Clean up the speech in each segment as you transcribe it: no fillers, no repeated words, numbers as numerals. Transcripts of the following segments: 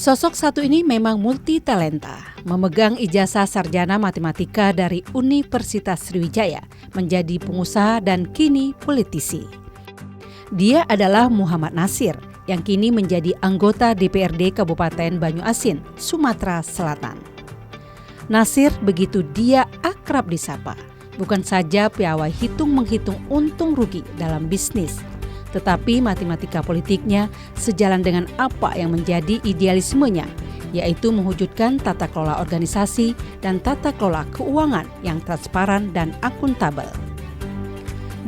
Sosok satu ini memang multi talenta, memegang ijazah sarjana matematika dari Universitas Sriwijaya, menjadi pengusaha dan kini politisi. Dia adalah Muhammad Nasir, yang kini menjadi anggota DPRD Kabupaten Banyuasin, Sumatera Selatan. Nasir begitu dia akrab disapa, bukan saja piawai hitung-menghitung untung rugi dalam bisnis, tetapi matematika politiknya sejalan dengan apa yang menjadi idealismenya, yaitu mewujudkan tata kelola organisasi dan tata kelola keuangan yang transparan dan akuntabel.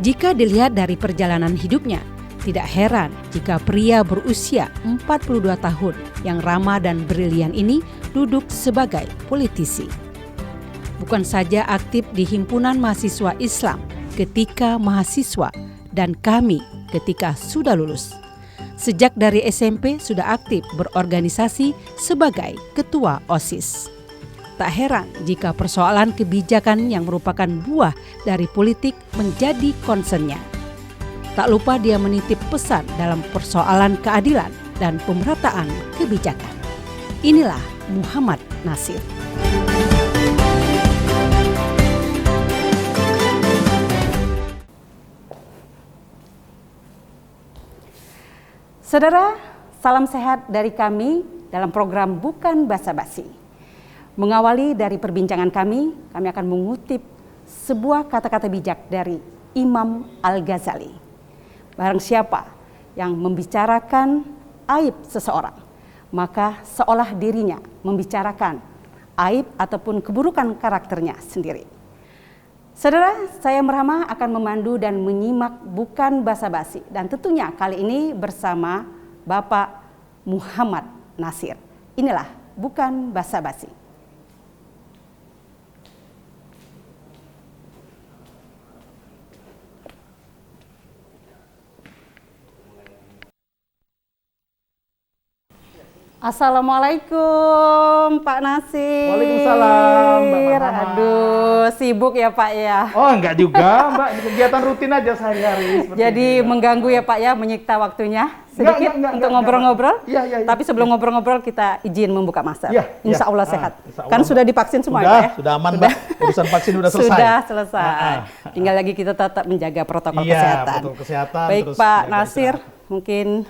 Jika dilihat dari perjalanan hidupnya, tidak heran jika pria berusia 42 tahun yang ramah dan brilian ini duduk sebagai politisi. Bukan saja aktif di Himpunan Mahasiswa Islam ketika mahasiswa dan kami ketika sudah lulus. Sejak dari SMP sudah aktif berorganisasi sebagai ketua OSIS. Tak heran jika persoalan kebijakan yang merupakan buah dari politik menjadi concernnya. Tak lupa dia menitip pesan dalam persoalan keadilan dan pemerataan kebijakan. Inilah Muhammad Nasir. Saudara, salam sehat dari kami dalam program Bukan Basa-Basi. Mengawali dari perbincangan kami akan mengutip sebuah kata-kata bijak dari Imam Al-Ghazali. Barang siapa yang membicarakan aib seseorang, maka seolah dirinya membicarakan aib ataupun keburukan karakternya sendiri. Saudara, saya Merhama akan memandu dan menyimak Bukan Basa-Basi, dan tentunya kali ini bersama Bapak Muhammad Nasir. Inilah Bukan Basa-Basi. Assalamualaikum Pak Nasir. Waalaikumsalam Mbak Marhama. Aduh, sibuk ya Pak ya. Oh enggak juga Mbak, kegiatan rutin aja sehari-hari. Jadi ini, mengganggu ya Pak ya, menyikta waktunya sedikit untuk ngobrol-ngobrol. Iya. Tapi sebelum ngobrol-ngobrol kita izin membuka masker. Insya Allah sehat. Insya Allah. Kan sudah divaksin semua ya Pak ya? Sudah aman Mbak, urusan vaksin sudah selesai. Sudah selesai. Tinggal lagi kita tetap menjaga protokol kesehatan. Protokol kesehatan. Baik Pak Nasir, mungkin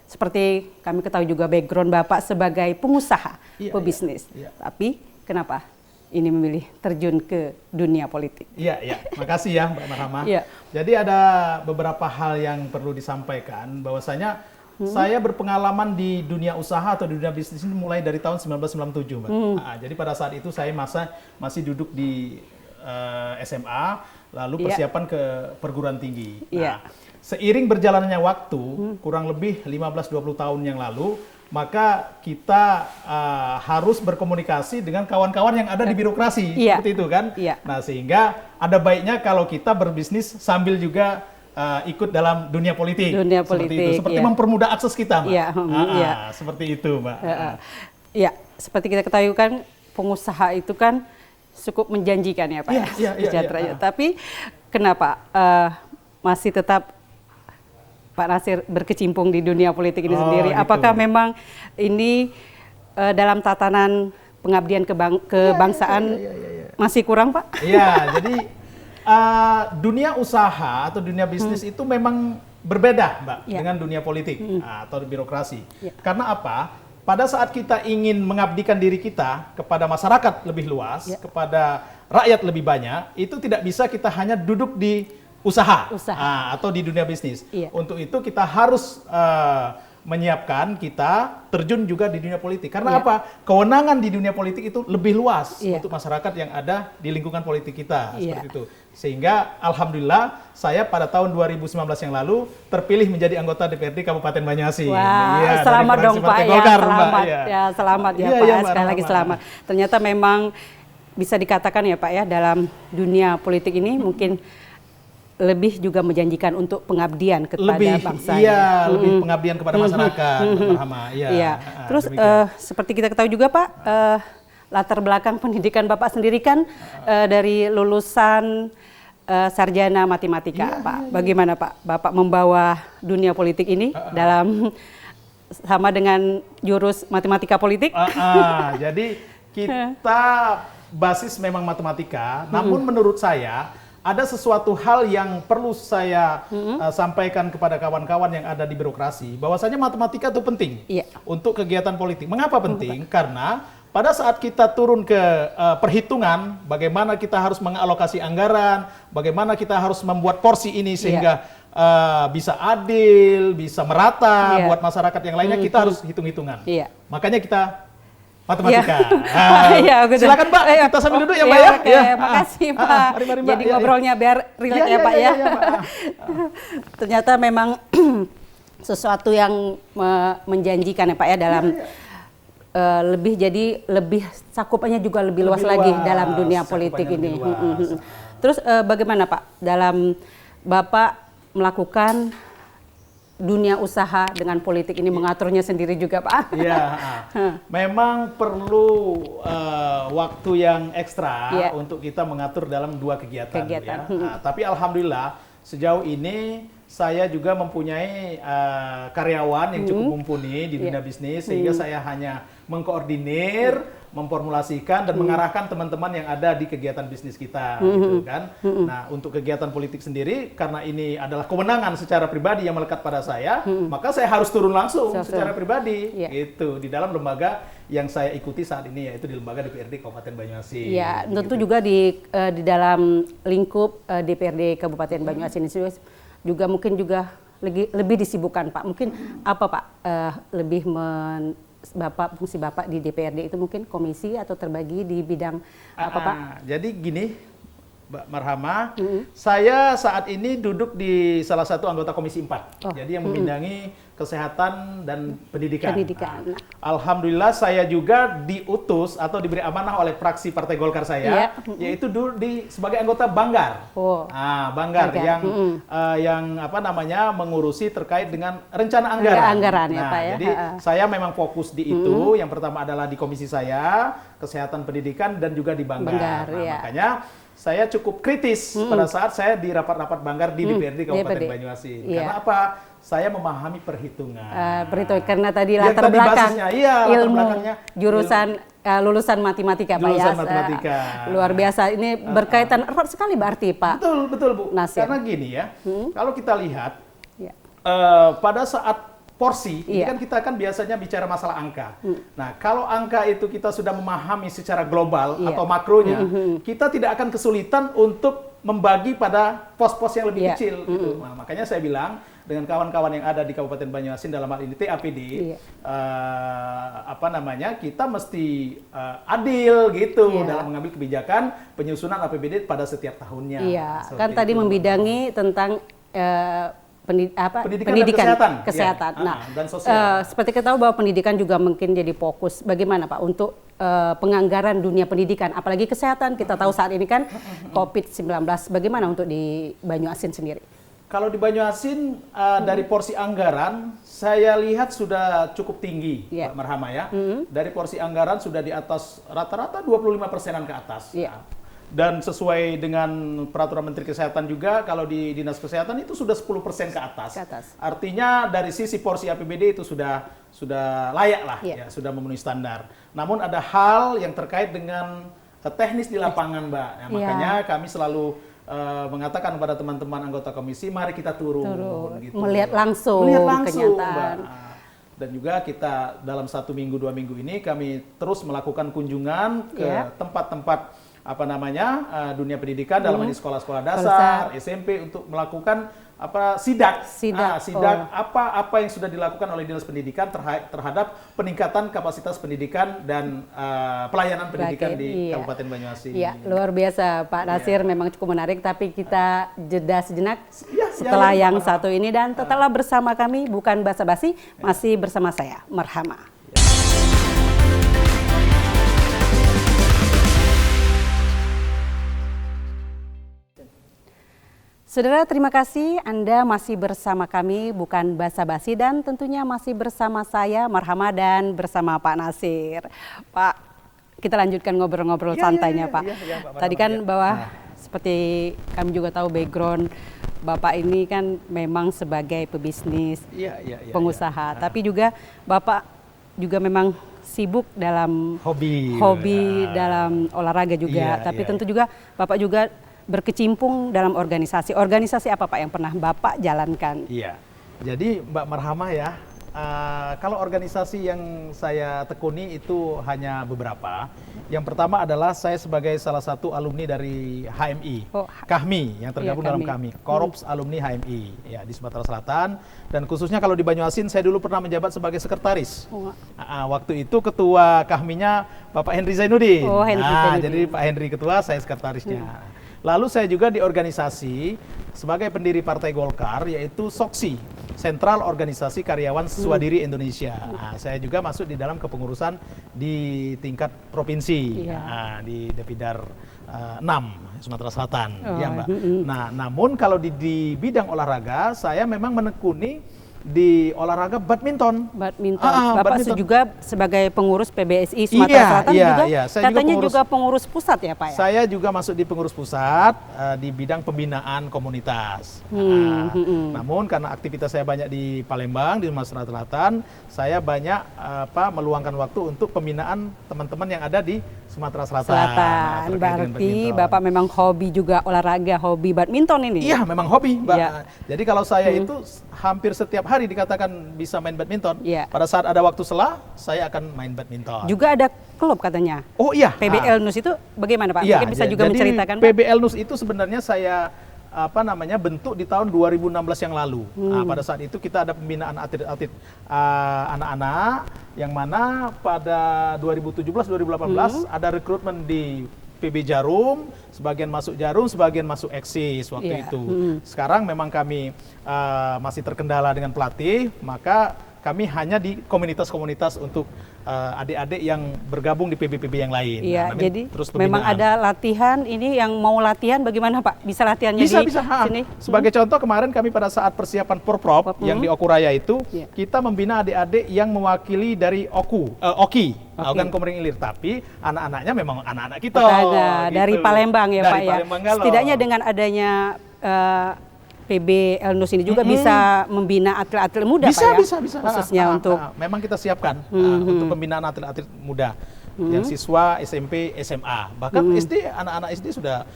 seperti kami ketahui juga background Bapak sebagai pengusaha, pebisnis. Tapi kenapa ini memilih terjun ke dunia politik? Iya. Makasih ya Mbak Marhama. Jadi ada beberapa hal yang perlu disampaikan, bahwasanya saya berpengalaman di dunia usaha atau di dunia bisnis ini mulai dari tahun 1997 Mbak. Jadi pada saat itu saya masih duduk di SMA, lalu persiapan ke perguruan tinggi. Seiring berjalannya waktu, kurang lebih 15-20 tahun yang lalu, maka kita harus berkomunikasi dengan kawan-kawan yang ada di birokrasi, seperti itu kan? Nah, sehingga ada baiknya kalau kita berbisnis sambil juga ikut dalam dunia politik. Seperti mempermudah akses kita, Mbak. Seperti itu, Mbak. Seperti kita ketahui kan, pengusaha itu kan cukup menjanjikan ya Pak. Tapi kenapa masih tetap Pak Nasir berkecimpung di dunia politik ini sendiri? Apakah memang ini dalam tatanan pengabdian kebangsaan masih kurang, Pak? Iya, jadi dunia usaha atau dunia bisnis itu memang berbeda, Mbak, dengan dunia politik atau birokrasi. Karena apa? Pada saat kita ingin mengabdikan diri kita kepada masyarakat lebih luas, kepada rakyat lebih banyak, itu tidak bisa kita hanya duduk di usaha. Atau di dunia bisnis. Untuk itu kita harus menyiapkan kita terjun juga di dunia politik. Karena apa? Kewenangan di dunia politik itu lebih luas untuk masyarakat yang ada di lingkungan politik kita. Seperti itu. Sehingga alhamdulillah saya pada tahun 2019 yang lalu terpilih menjadi anggota DPRD Kabupaten Banyuasin. Selamat dong Pak Golkar, selamat ya Pak. Sekali lagi selamat. Ternyata memang bisa dikatakan ya Pak ya, dalam dunia politik ini mungkin lebih juga menjanjikan untuk pengabdian kepada bangsa. Lebih pengabdian kepada masyarakat. Terus seperti kita ketahui juga Pak, latar belakang pendidikan Bapak sendiri kan dari lulusan sarjana matematika, Pak. Bagaimana Pak Bapak membawa dunia politik ini dalam sama dengan jurus matematika politik? Jadi kita basis memang matematika, namun menurut saya ada sesuatu hal yang perlu saya sampaikan kepada kawan-kawan yang ada di birokrasi, bahwasanya matematika itu penting untuk kegiatan politik. Mengapa penting? Karena pada saat kita turun ke perhitungan, bagaimana kita harus mengalokasi anggaran, bagaimana kita harus membuat porsi ini sehingga bisa adil, bisa merata buat masyarakat yang lainnya, kita harus hitung-hitungan. Makanya kita matematika. Silakan Mbak, kita sambil duduk ya Mbak ya. Makasih Pak. Mari, jadi ngobrolnya biar rileks ya Pak ya. Ternyata memang sesuatu yang menjanjikan ya Pak ya dalam lebih cakupannya juga lebih luas lagi dalam dunia politik ini. Terus bagaimana Pak dalam Bapak melakukan dunia usaha dengan politik ini, mengaturnya sendiri juga Pak? Iya, memang perlu waktu yang ekstra untuk kita mengatur dalam dua kegiatan. Ya. Tapi alhamdulillah sejauh ini saya juga mempunyai karyawan yang cukup mumpuni di dunia bisnis, sehingga saya hanya mengkoordinir, memformulasikan dan mengarahkan teman-teman yang ada di kegiatan bisnis kita, gitu kan. Nah, untuk kegiatan politik sendiri, karena ini adalah kewenangan secara pribadi yang melekat pada saya, maka saya harus turun langsung secara pribadi, gitu, di dalam lembaga yang saya ikuti saat ini, yaitu di lembaga DPRD Kabupaten Banyuasin. Ya, tentu juga di dalam lingkup DPRD Kabupaten Banyuasin ini juga mungkin juga lebih disibukkan Pak. Mungkin apa Pak fungsi Bapak di DPRD itu mungkin komisi atau terbagi di bidang apa Pak? Jadi gini, Mbak Marhama, saya saat ini duduk di salah satu anggota Komisi 4. Jadi yang membidangi kesehatan dan pendidikan. Nah, alhamdulillah saya juga diutus atau diberi amanah oleh fraksi Partai Golkar saya, yaitu sebagai anggota Banggar. Banggar yang apa namanya mengurusi terkait dengan rencana anggaran. Ya, Pak, ya. Jadi saya memang fokus di itu. Yang pertama adalah di komisi saya, kesehatan pendidikan dan juga di Banggar. Makanya saya cukup kritis pada saat saya di rapat-rapat Banggar di DPRD Kabupaten Banyuasin. Karena apa? Saya memahami perhitungan. Karena tadi latar belakang ilmu jurusan lulusan matematika Pak ya. Matematika. Luar biasa. Ini berkaitan erat sekali berarti Pak. Betul Bu. Nasir. Karena gini ya, kalau kita lihat pada saat porsi, ini kan kita kan biasanya bicara masalah angka. Nah, kalau angka itu kita sudah memahami secara global atau makronya, kita tidak akan kesulitan untuk membagi pada pos-pos yang lebih kecil. Gitu. Nah, makanya saya bilang dengan kawan-kawan yang ada di Kabupaten Banyuasin dalam hal ini TAPD, kita mesti adil gitu dalam mengambil kebijakan penyusunan APBD pada setiap tahunnya. Kan tadi membidangi tentang pendidikan dan kesehatan. Dan sosial. Seperti kita tahu bahwa pendidikan juga mungkin jadi fokus. Bagaimana Pak untuk penganggaran dunia pendidikan, apalagi kesehatan? Kita tahu saat ini kan COVID-19. Bagaimana untuk di Banyuasin sendiri? Kalau di Banyuasin dari porsi anggaran saya lihat sudah cukup tinggi, Mbak Marhama ya. Dari porsi anggaran sudah di atas rata-rata 25%-an ke atas. Dan sesuai dengan peraturan Menteri Kesehatan juga, kalau di Dinas Kesehatan itu sudah 10% ke atas. Artinya dari sisi porsi APBD itu sudah layak lah, sudah memenuhi standar. Namun ada hal yang terkait dengan teknis di lapangan, Mbak. Makanya kami selalu mengatakan kepada teman-teman anggota komisi, mari kita turun gitu. Melihat langsung kenyataan. Mbak. Dan juga kita dalam 1 minggu 2 minggu ini kami terus melakukan kunjungan ke tempat-tempat dunia pendidikan dalam ini sekolah-sekolah dasar, SMP untuk melakukan sidak apa yang sudah dilakukan oleh Dinas Pendidikan terhadap peningkatan kapasitas pendidikan dan pelayanan pendidikan di Kabupaten Banyuasin. Luar biasa Pak Nasir, memang cukup menarik, tapi kita jeda sejenak setelah yang satu ini dan tetaplah bersama kami, bukan basa-basi, masih bersama saya Marhama. Saudara, terima kasih Anda masih bersama kami, bukan basa-basi, dan tentunya masih bersama saya Marhama dan bersama Pak Nasir. Pak, kita lanjutkan ngobrol-ngobrol santainya Pak. Tadi kan bahwa seperti kami juga tahu background Bapak ini kan memang sebagai pebisnis, pengusaha, iya. Tapi juga Bapak juga memang sibuk dalam hobi dalam olahraga juga. Tapi tentu juga Bapak juga berkecimpung dalam organisasi. Organisasi apa Pak yang pernah Bapak jalankan? Iya. Jadi Mbak Marhamah ya, kalau organisasi yang saya tekuni itu hanya beberapa. Yang pertama adalah saya sebagai salah satu alumni dari HMI, KAHMI yang tergabung dalam KAHMI, Korps Alumni HMI ya di Sumatera Selatan. Dan khususnya kalau di Banyuasin saya dulu pernah menjabat sebagai sekretaris. Waktu itu ketua KAHMI-nya Bapak Henry Zainuddin. Jadi Pak Henry ketua, saya sekretarisnya. Lalu saya juga di organisasi sebagai pendiri Partai Golkar, yaitu SOKSI, Sentral Organisasi Karyawan Swadiri Indonesia. Saya juga masuk di dalam kepengurusan di tingkat provinsi, di Depidar 6, Sumatera Selatan. Ya, Mbak. Nah, namun kalau di bidang olahraga, saya memang menekuni di olahraga badminton. Bapak juga sebagai pengurus PBSI Sumatera Selatan juga, katanya juga pengurus pusat ya Pak ya? Saya juga masuk di pengurus pusat di bidang pembinaan komunitas. Namun karena aktivitas saya banyak di Palembang, di Sumatera Selatan, saya banyak meluangkan waktu untuk pembinaan teman-teman yang ada di Sumatera Selatan. Berarti Bapak memang hobi juga olahraga, hobi badminton ini? Iya, memang hobi, Mbak. Jadi kalau saya itu hampir setiap hari dikatakan bisa main badminton. Pada saat ada waktu sela, saya akan main badminton. Juga ada klub katanya. Oh iya. PBL NUS itu bagaimana Pak? Mungkin bisa juga menceritakan Pak? PBL NUS itu sebenarnya saya bentuk di tahun 2016 yang lalu. Pada saat itu kita ada pembinaan atlet-atlet anak-anak yang mana pada 2017-2018 ada rekrutmen di PB Jarum, sebagian masuk Jarum, sebagian masuk Eksis waktu itu. Sekarang memang kami masih terkendala dengan pelatih, maka kami hanya di komunitas-komunitas untuk adik-adik yang bergabung di PB-PB yang lain. Jadi terus memang ada latihan ini yang mau latihan bagaimana Pak? Bisa latihannya bisa, di sini? Sebagai contoh kemarin kami pada saat persiapan Porprov yang di Okuraya itu, kita membina adik-adik yang mewakili dari OKI. Organ Komering Ilir, tapi anak-anaknya memang anak-anak kita. Dari Palembang ya Pak ya. Setidaknya dengan adanya PB NUS ini juga bisa membina atlet-atlet muda Pak ya? Bisa. Khususnya untuk memang kita siapkan untuk pembinaan atlet-atlet muda yang siswa SMP, SMA, bahkan SD, anak-anak SD sudah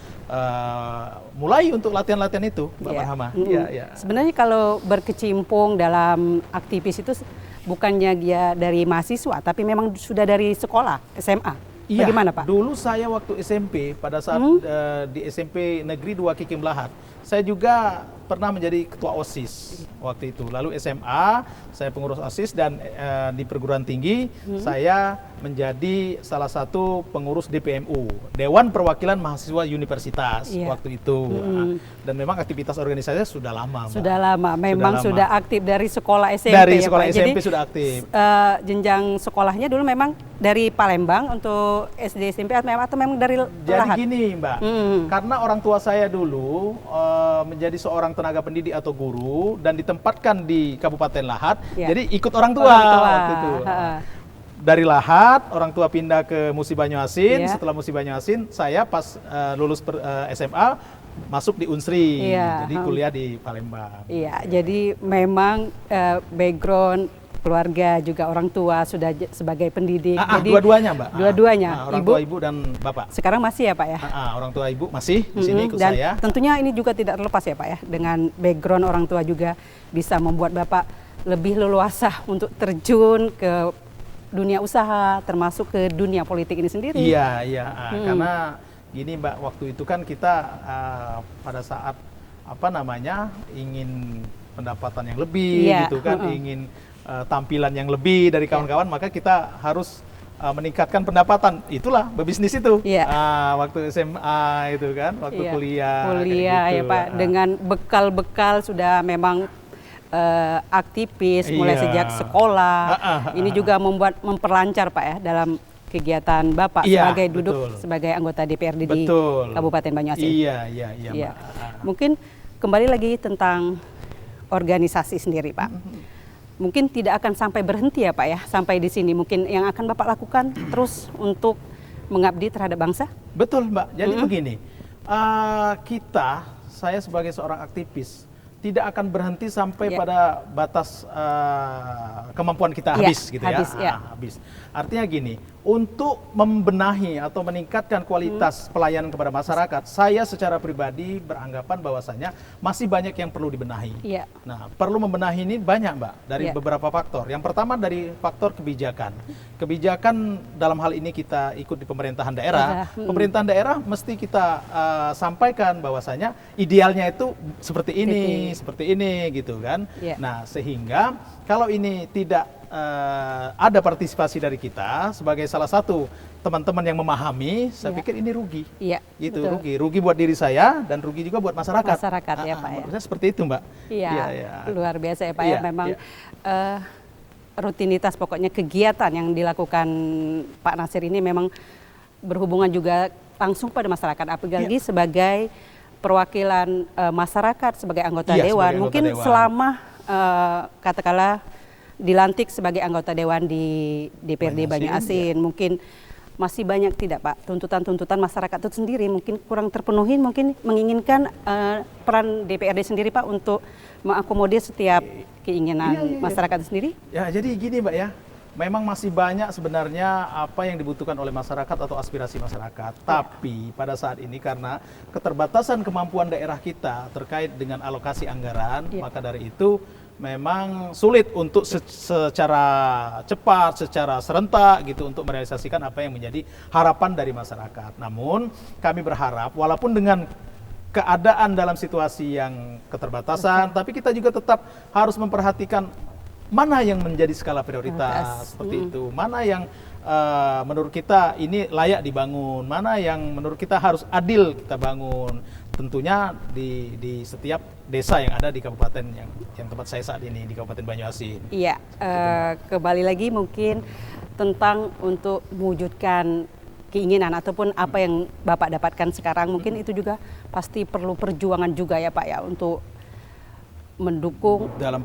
mulai untuk latihan-latihan itu, Mbak Marhamah. Sebenarnya kalau berkecimpung dalam aktivis itu bukannya dia dari mahasiswa, tapi memang sudah dari sekolah SMA. Bagaimana Pak? Dulu saya waktu SMP, pada saat di SMP Negeri 2 Kikim Lahat, saya juga pernah menjadi ketua OSIS waktu itu. Lalu SMA, saya pengurus OSIS, dan di perguruan tinggi, saya menjadi salah satu pengurus DPMU, Dewan Perwakilan Mahasiswa Universitas waktu itu. Dan memang aktivitas organisasinya sudah lama, Mbak. Memang sudah aktif dari sekolah SMP. Dari sekolah SMP sudah aktif. Jenjang sekolahnya dulu memang dari Palembang untuk SD SMP atau memang dari Lahat? Jadi gini Mbak, karena orang tua saya dulu menjadi seorang tenaga pendidik atau guru dan ditempatkan di Kabupaten Lahat, jadi ikut orang tua. Waktu itu. Dari Lahat, orang tua pindah ke Musi Banyuasin. Setelah Musi Banyuasin, saya pas lulus SMA masuk di Unsri, jadi kuliah di Palembang. Jadi memang background keluarga juga orang tua sudah sebagai pendidik. Jadi dua-duanya Mbak. Dua-duanya. Orang tua ibu dan bapak. Sekarang masih ya Pak ya? Orang tua ibu masih di sini ikut dan saya. Tentunya ini juga tidak terlepas ya Pak ya, dengan background orang tua juga bisa membuat Bapak lebih leluasa untuk terjun ke dunia usaha, termasuk ke dunia politik ini sendiri. Karena gini Mbak, waktu itu kan kita pada saat ingin pendapatan yang lebih gitu kan, ingin tampilan yang lebih dari kawan-kawan, maka kita harus meningkatkan pendapatan. Itulah berbisnis itu. Waktu SMA itu kan, waktu kuliah gitu. Ya Pak, dengan bekal-bekal sudah memang aktivis mulai sejak sekolah. Ini juga memperlancar Pak ya dalam kegiatan Bapak sebagai sebagai anggota DPRD di Kabupaten Banyuasin. Mbak. Mungkin kembali lagi tentang organisasi sendiri Pak. Mungkin tidak akan sampai berhenti ya Pak ya, sampai di sini. Mungkin yang akan Bapak lakukan terus untuk mengabdi terhadap bangsa? Betul Mbak, jadi begini, kita saya sebagai seorang aktivis tidak akan berhenti sampai pada batas kemampuan kita habis, gitu habis, ya. Habis. Artinya gini, untuk membenahi atau meningkatkan kualitas pelayanan kepada masyarakat, saya secara pribadi beranggapan bahwasanya masih banyak yang perlu dibenahi. Nah, perlu membenahi ini banyak, Mbak, dari beberapa faktor. Yang pertama dari faktor kebijakan. Kebijakan dalam hal ini kita ikut di pemerintahan daerah. Pemerintahan daerah mesti kita sampaikan bahwasanya idealnya itu seperti ini gitu kan. Nah, sehingga kalau ini tidak ada partisipasi dari kita sebagai salah satu teman-teman yang memahami, saya pikir ini rugi. Gitu, rugi buat diri saya dan rugi juga buat masyarakat. Ya, Pak ya. Saya seperti itu, Mbak. Luar biasa ya, Pak ya. Memang rutinitas, pokoknya kegiatan yang dilakukan Pak Nasir ini memang berhubungan juga langsung pada masyarakat, apalagi sebagai perwakilan masyarakat, sebagai anggota dewan. Mungkin selama katakanlah dilantik sebagai anggota dewan di DPRD Banyu-Asin, mungkin masih banyak tidak, Pak, tuntutan-tuntutan masyarakat itu sendiri mungkin kurang terpenuhi, mungkin menginginkan peran DPRD sendiri, Pak, untuk mengakomodir setiap keinginan masyarakat sendiri. Ya, jadi gini, Mbak ya. Memang masih banyak sebenarnya apa yang dibutuhkan oleh masyarakat atau aspirasi masyarakat. Tapi pada saat ini karena keterbatasan kemampuan daerah kita terkait dengan alokasi anggaran, maka dari itu memang sulit untuk secara cepat, secara serentak gitu untuk merealisasikan apa yang menjadi harapan dari masyarakat. Namun kami berharap walaupun dengan keadaan dalam situasi yang keterbatasan, tapi kita juga tetap harus memperhatikan mana yang menjadi skala prioritas seperti itu, mana yang menurut kita ini layak dibangun, mana yang menurut kita harus adil kita bangun, tentunya di setiap desa yang ada di kabupaten yang tempat saya saat ini, di Kabupaten Banyu-Asin. Iya, kembali lagi mungkin tentang untuk mewujudkan keinginan ataupun apa yang Bapak dapatkan sekarang, mungkin itu juga pasti perlu perjuangan juga ya, Pak ya, untuk mendukung dalam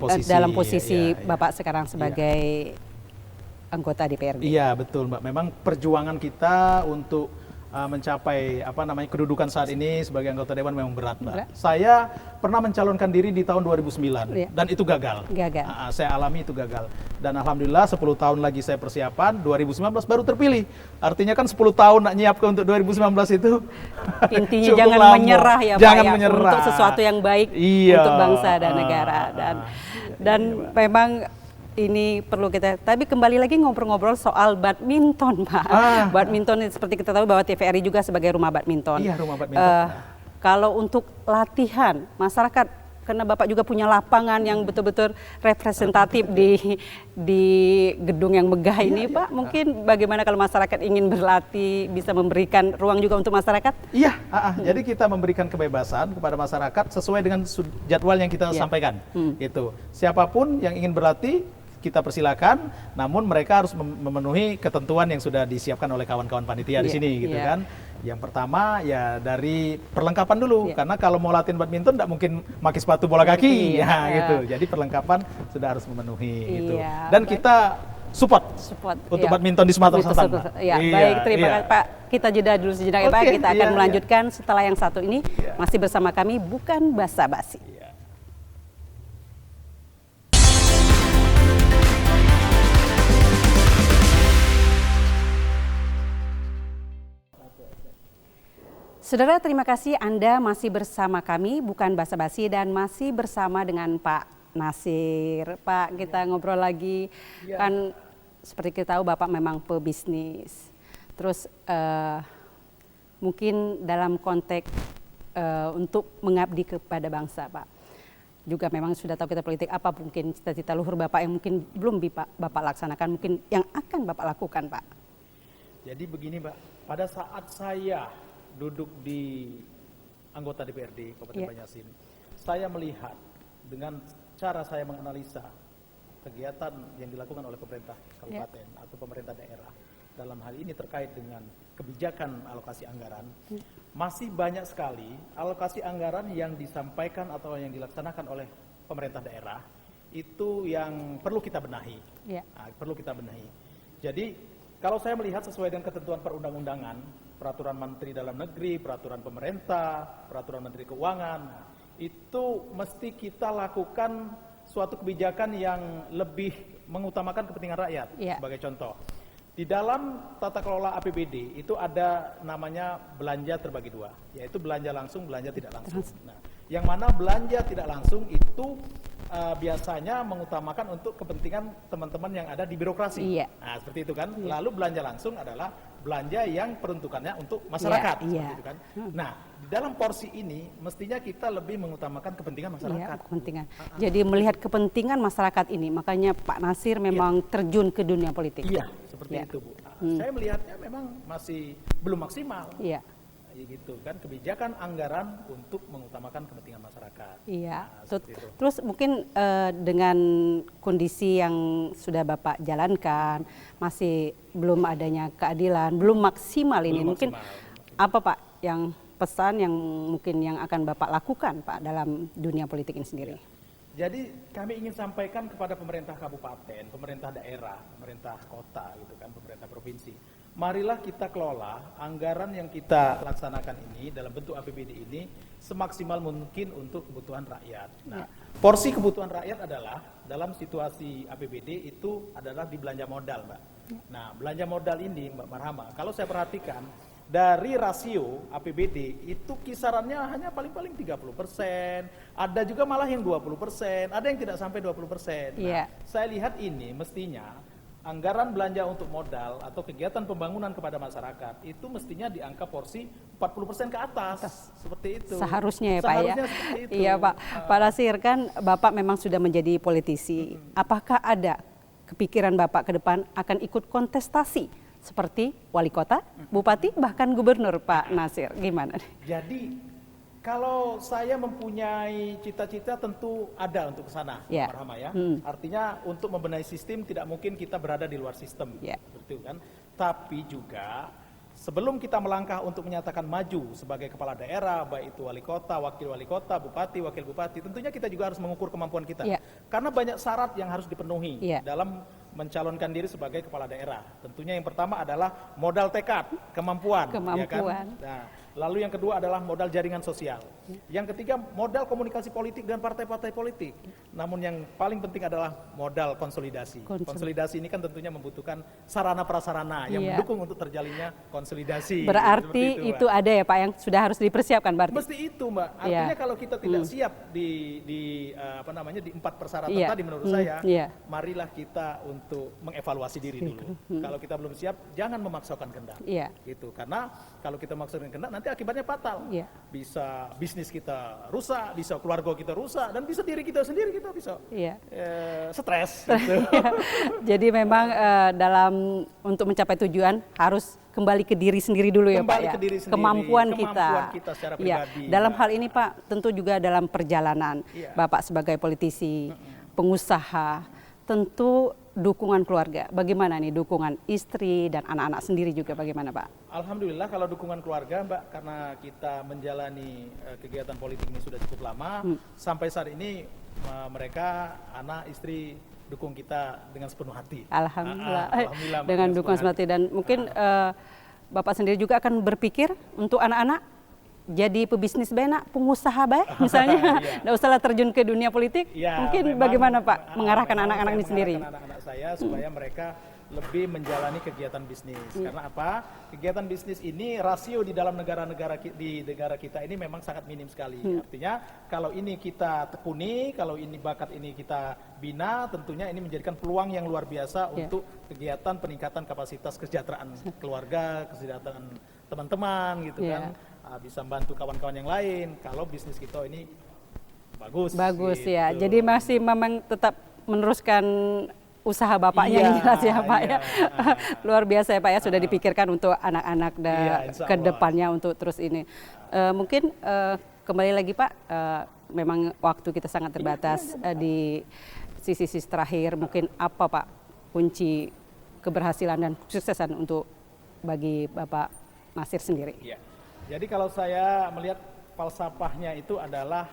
posisi Bapak sekarang sebagai anggota DPRD. Iya, betul, Mbak. Memang perjuangan kita untuk mencapai kedudukan saat ini sebagai anggota dewan memang berat, Mbak. Saya pernah mencalonkan diri di tahun 2009 dan itu gagal. Saya alami itu gagal. Dan alhamdulillah 10 tahun lagi saya persiapan, 2019 baru terpilih. Artinya kan 10 tahun nak nyiapkan untuk 2019 itu. Intinya jangan menyerah ya, Pak, jangan menyerah untuk sesuatu yang baik untuk bangsa dan negara, dan memang ini perlu kita, tapi kembali lagi ngobrol-ngobrol soal badminton, Pak. Badminton seperti kita tahu bahwa TVRI juga sebagai rumah badminton. Iya, rumah badminton. Kalau untuk latihan masyarakat, karena Bapak juga punya lapangan yang betul-betul representatif di gedung yang megah ini, Pak. Mungkin bagaimana kalau masyarakat ingin berlatih, bisa memberikan ruang juga untuk masyarakat? Iya, jadi kita memberikan kebebasan kepada masyarakat sesuai dengan jadwal yang kita sampaikan. Gitu. Siapapun yang ingin berlatih, kita persilakan, namun mereka harus memenuhi ketentuan yang sudah disiapkan oleh kawan-kawan panitia di sini, gitu kan. Yang pertama ya dari perlengkapan dulu, karena kalau mau latihan badminton tidak mungkin pakai sepatu bola kaki, gitu. Jadi perlengkapan sudah harus memenuhi, gitu. Dan kita support untuk badminton di Sumatera Selatan. Baik, terima kasih, Pak. Kita jeda dulu sejenak, Pak. Kita akan melanjutkan setelah yang satu ini. Masih bersama kami, bukan basa-basi. Saudara, terima kasih Anda masih bersama kami, bukan basa-basi, dan masih bersama dengan Pak Nasir. Pak, kita ngobrol lagi, kan seperti kita tahu Bapak memang pebisnis. Terus mungkin dalam konteks untuk mengabdi kepada bangsa, Pak. Juga memang sudah tahu kita politik, apa mungkin cita-cita luhur Bapak yang mungkin belum Bapak laksanakan, mungkin yang akan Bapak lakukan, Pak? Jadi begini, Mbak, pada saat saya duduk di anggota DPRD Kabupaten Banyu-Asin, saya melihat dengan cara saya menganalisa kegiatan yang dilakukan oleh pemerintah kabupaten atau pemerintah daerah dalam hal ini terkait dengan kebijakan alokasi anggaran, masih banyak sekali alokasi anggaran yang disampaikan atau yang dilaksanakan oleh pemerintah daerah itu yang perlu kita benahi. Perlu kita benahi. Jadi kalau saya melihat sesuai dengan ketentuan perundang-undangan, peraturan Menteri Dalam Negeri, peraturan pemerintah, peraturan Menteri Keuangan. Nah, itu mesti kita lakukan suatu kebijakan yang lebih mengutamakan kepentingan rakyat. Sebagai contoh, di dalam tata kelola APBD itu ada namanya belanja terbagi dua, yaitu belanja langsung, belanja tidak langsung. Nah, yang mana belanja tidak langsung itu biasanya mengutamakan untuk kepentingan teman-teman yang ada di birokrasi. Nah, seperti itu kan. Lalu belanja langsung adalah belanja yang peruntukannya untuk masyarakat. Seperti itu kan. Nah, di dalam porsi ini mestinya kita lebih mengutamakan kepentingan masyarakat. Kepentingan. Jadi melihat kepentingan masyarakat ini, makanya Pak Nasir memang terjun ke dunia politik. Iya, seperti itu, Bu. Saya melihatnya memang masih belum maksimal. Gitu kan, kebijakan anggaran untuk mengutamakan kepentingan masyarakat. Terus mungkin dengan kondisi yang sudah Bapak jalankan, masih belum adanya keadilan, belum maksimal ini, mungkin apa Pak yang pesan yang mungkin yang akan Bapak lakukan Pak dalam dunia politik ini sendiri? Jadi kami ingin sampaikan kepada pemerintah kabupaten, pemerintah daerah, pemerintah kota gitu kan, pemerintah provinsi. Marilah kita kelola anggaran yang kita laksanakan ini dalam bentuk APBD ini semaksimal mungkin untuk kebutuhan rakyat. Nah, porsi kebutuhan rakyat adalah dalam situasi APBD itu adalah di belanja modal, Mbak. Nah, belanja modal ini, Mbak Marhama, kalau saya perhatikan dari rasio APBD itu kisarannya hanya paling-paling 30%, ada juga malah yang 20%, ada yang tidak sampai 20%. Nah, saya lihat ini mestinya anggaran belanja untuk modal atau kegiatan pembangunan kepada masyarakat itu mestinya di angka porsi 40% ke atas. Seperti itu. Seharusnya ya Pak ya. Iya Pak. Pak Nasir, kan Bapak memang sudah menjadi politisi. Apakah ada kepikiran Bapak ke depan akan ikut kontestasi seperti wali kota, bupati, bahkan gubernur, Pak Nasir? Gimana? Jadi kalau saya mempunyai cita-cita tentu ada untuk ke sana, Pak Rahma ya. Artinya untuk membenahi sistem tidak mungkin kita berada di luar sistem, seperti itu kan. Tapi juga sebelum kita melangkah untuk menyatakan maju sebagai kepala daerah, baik itu wali kota, wakil wali kota, bupati, wakil bupati, tentunya kita juga harus mengukur kemampuan kita. Karena banyak syarat yang harus dipenuhi dalam mencalonkan diri sebagai kepala daerah. Tentunya yang pertama adalah modal tekad, kemampuan. Ya kan? Nah, lalu yang kedua adalah modal jaringan sosial. Yang ketiga modal komunikasi politik dan partai-partai politik. Namun yang paling penting adalah modal konsolidasi. Konsolidasi ini kan tentunya membutuhkan sarana prasarana yang mendukung untuk terjalinnya konsolidasi. Berarti itu ada ya Pak yang sudah harus dipersiapkan berarti. Mesti itu Mbak. Artinya kalau kita tidak siap di empat persyaratan tadi menurut saya, marilah kita untuk mengevaluasi diri dulu. Kalau kita belum siap, jangan memaksakan kehendak. Gitu. Karena kalau kita memaksakan kehendak nanti akibatnya fatal. Bisa bisnis kita rusak, bisa keluarga kita rusak, dan bisa diri kita sendiri kita bisa stres. Gitu. Jadi memang dalam untuk mencapai tujuan harus kembali ke diri sendiri dulu ya Pak ya. Kemampuan kita secara pribadi. Dalam hal ini Pak, tentu juga dalam perjalanan Bapak sebagai politisi, pengusaha, tentu dukungan keluarga. Bagaimana nih dukungan istri dan anak-anak sendiri juga bagaimana Pak? Alhamdulillah kalau dukungan keluarga Mbak, karena kita menjalani kegiatan politik ini sudah cukup lama, sampai saat ini mereka, anak, istri dukung kita dengan sepenuh hati. Alhamdulillah. Alhamdulillah dengan dukungan sepenuh hati. Dan mungkin Bapak sendiri juga akan berpikir untuk anak-anak jadi pebisnis benak, pengusaha baik misalnya, nggak usahlah terjun ke dunia politik. Mungkin bagaimana Pak mengarahkan anak-anak ini sendiri? Anak-anak saya supaya mereka lebih menjalani kegiatan bisnis. Karena apa? Kegiatan bisnis ini rasio di dalam negara kita ini memang sangat minim sekali. Artinya kalau ini kita tekuni, kalau ini bakat ini kita bina, tentunya ini menjadikan peluang yang luar biasa untuk kegiatan peningkatan kapasitas kesejahteraan keluarga, kesejahteraan teman-teman gitu kan. Bisa membantu kawan-kawan yang lain kalau bisnis kita ini bagus gitu. Ya. Jadi masih memang tetap meneruskan usaha bapaknya yang jelas ya Pak ya. Luar biasa ya Pak ya, sudah dipikirkan untuk anak-anak ke depannya untuk terus ini. Mungkin kembali lagi Pak, memang waktu kita sangat terbatas. Di sisi terakhir mungkin apa Pak kunci keberhasilan dan kesuksesan untuk bagi Bapak Nasir sendiri? Jadi kalau saya melihat falsafahnya itu adalah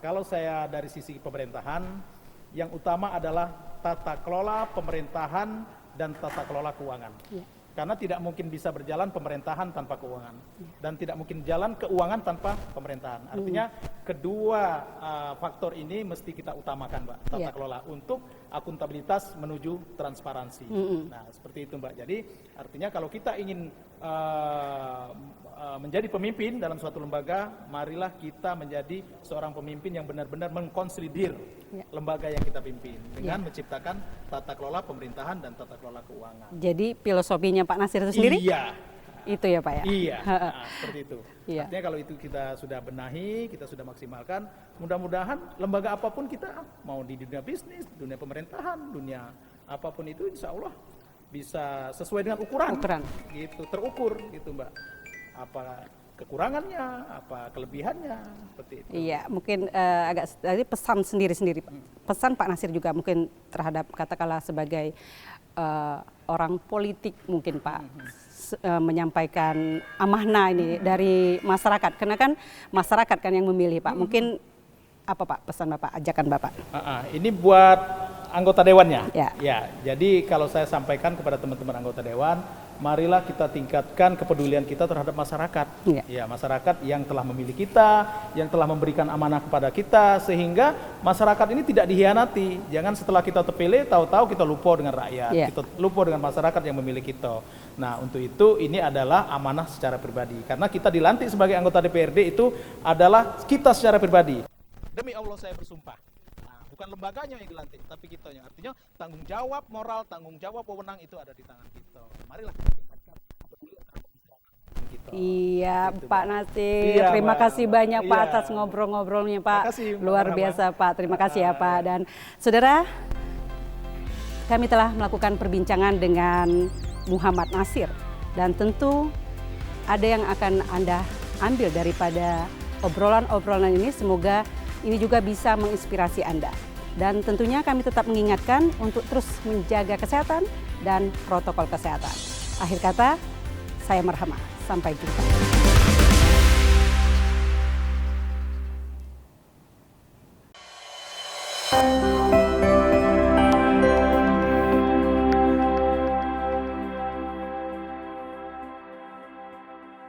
kalau saya dari sisi pemerintahan, yang utama adalah tata kelola pemerintahan dan tata kelola keuangan. Karena tidak mungkin bisa berjalan pemerintahan tanpa keuangan, dan tidak mungkin jalan keuangan tanpa pemerintahan. Artinya kedua faktor ini mesti kita utamakan, Mbak, tata kelola untuk akuntabilitas menuju transparansi. Nah, seperti itu, Mbak. Jadi artinya kalau kita ingin menjadi pemimpin dalam suatu lembaga, marilah kita menjadi seorang pemimpin yang benar-benar mengkonsolidir lembaga yang kita pimpin dengan menciptakan tata kelola pemerintahan dan tata kelola keuangan. Jadi filosofinya Pak Nasir itu sendiri? Iya. Itu ya Pak ya? Iya, nah, seperti itu. Iya. Artinya kalau itu kita sudah benahi, kita sudah maksimalkan, mudah-mudahan lembaga apapun kita, mau di dunia bisnis, dunia pemerintahan, dunia apapun itu insya Allah bisa sesuai dengan ukuran. Gitu, terukur gitu Mbak. Apa kekurangannya, apa kelebihannya, seperti itu. Iya, mungkin agak tadi pesan sendiri-sendiri. Pesan Pak Nasir juga mungkin terhadap katakanlah sebagai orang politik mungkin Pak, menyampaikan amanah ini dari masyarakat. Karena kan masyarakat kan yang memilih Pak. Mungkin apa Pak pesan Bapak, ajakan Bapak? Ini buat anggota dewannya. Ya. Jadi kalau saya sampaikan kepada teman-teman anggota dewan, marilah kita tingkatkan kepedulian kita terhadap masyarakat. Ya, masyarakat yang telah memilih kita, yang telah memberikan amanah kepada kita, sehingga masyarakat ini tidak dihianati. Jangan setelah kita terpilih, tahu-tahu kita lupa dengan rakyat, kita lupa dengan masyarakat yang memilih kita. Nah, untuk itu ini adalah amanah secara pribadi. Karena kita dilantik sebagai anggota DPRD itu adalah kita secara pribadi. Demi Allah saya bersumpah. Bukan lembaganya yang dilantik, tapi kitanya. Artinya tanggung jawab moral, tanggung jawab wewenang itu ada di tangan kita. Marilah kita tingkatkan kepedulian terhadap masyarakat kita. Iya, gitu, Pak Nasir. Terima kasih banyak Pak atas ngobrol-ngobrolnya Pak. Luar biasa Pak. Terima kasih ya Pak. Dan saudara, kami telah melakukan perbincangan dengan Muhammad Nasir. Dan tentu ada yang akan Anda ambil daripada obrolan-obrolan ini. Semoga ini juga bisa menginspirasi Anda. Dan tentunya kami tetap mengingatkan untuk terus menjaga kesehatan dan protokol kesehatan. Akhir kata, saya Marhamah. Sampai jumpa.